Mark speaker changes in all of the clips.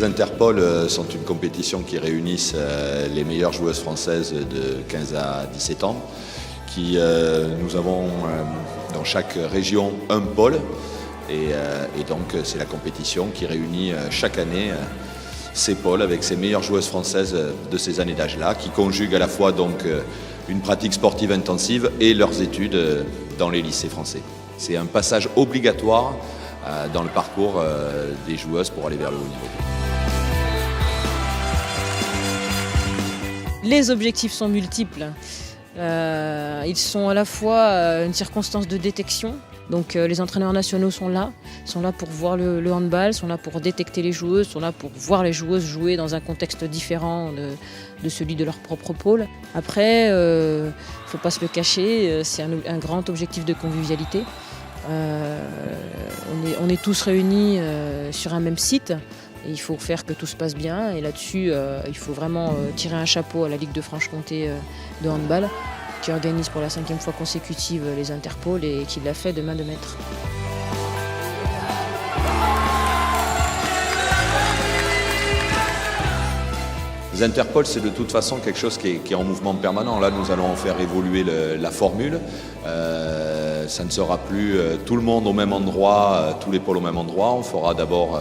Speaker 1: Les Interpol sont une compétition qui réunissent les meilleures joueuses françaises de 15 à 17 ans. Nous avons dans chaque région un pôle et donc c'est la compétition qui réunit chaque année ces pôles avec ces meilleures joueuses françaises de ces années d'âge-là, qui conjuguent à la fois donc une pratique sportive intensive et leurs études dans les lycées français. C'est un passage obligatoire dans le parcours des joueuses pour aller vers le haut niveau.
Speaker 2: Les objectifs sont multiples. Ils sont à la fois une circonstance de détection. Donc les entraîneurs nationaux sont là pour voir le handball, sont là pour détecter les joueuses, sont là pour voir les joueuses jouer dans un contexte différent de celui de leur propre pôle. Après, il ne faut pas se le cacher, c'est un grand objectif de convivialité. On est tous réunis sur un même site. Et il faut faire que tout se passe bien. Et là-dessus, il faut vraiment tirer un chapeau à la Ligue de Franche-Comté de handball, qui organise pour la 5e fois consécutive les Interpol et qui l'a fait de main de maître.
Speaker 1: Les Interpol, c'est de toute façon quelque chose qui est en mouvement permanent. Là, nous allons faire évoluer la formule. Ça ne sera plus tout le monde au même endroit, tous les pôles au même endroit. On fera d'abord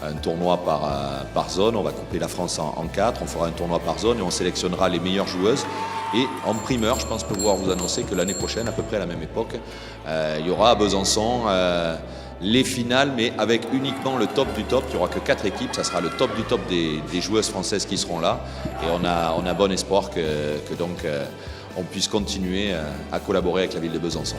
Speaker 1: un tournoi par zone, on va couper la France en 4, on fera un tournoi par zone et on sélectionnera les meilleures joueuses. Et en primeur, je pense pouvoir vous annoncer que l'année prochaine, à peu près à la même époque, il y aura à Besançon les finales, mais avec uniquement le top du top. Il n'y aura que 4 équipes, ça sera le top du top des joueuses françaises qui seront là. Et on a bon espoir que donc on puisse continuer à collaborer avec la ville de Besançon.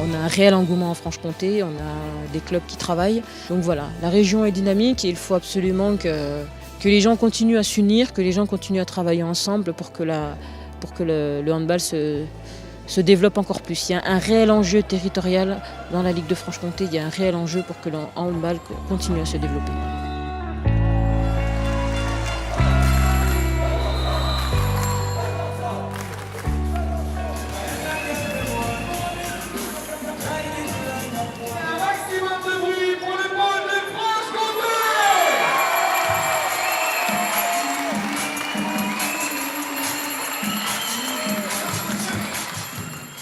Speaker 2: On a un réel engouement en Franche-Comté, on a des clubs qui travaillent. Donc voilà, la région est dynamique et il faut absolument que les gens continuent à s'unir, que les gens continuent à travailler ensemble pour que le handball se développe encore plus. Il y a un réel enjeu territorial dans la Ligue de Franche-Comté, il y a un réel enjeu pour que le handball continue à se développer.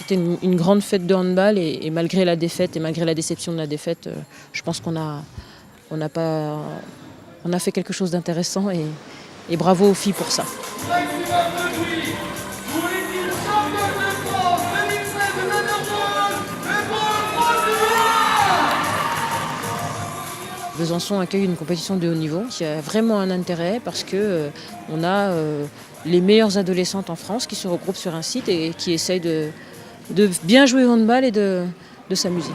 Speaker 2: C'était une grande fête de handball et malgré la défaite et malgré la déception de la défaite, je pense qu'on a fait quelque chose d'intéressant et bravo aux filles pour ça. Besançon accueille une compétition de haut niveau qui a vraiment un intérêt parce qu'on a les meilleures adolescentes en France qui se regroupent sur un site et qui essayent de bien jouer au handball et de s'amuser.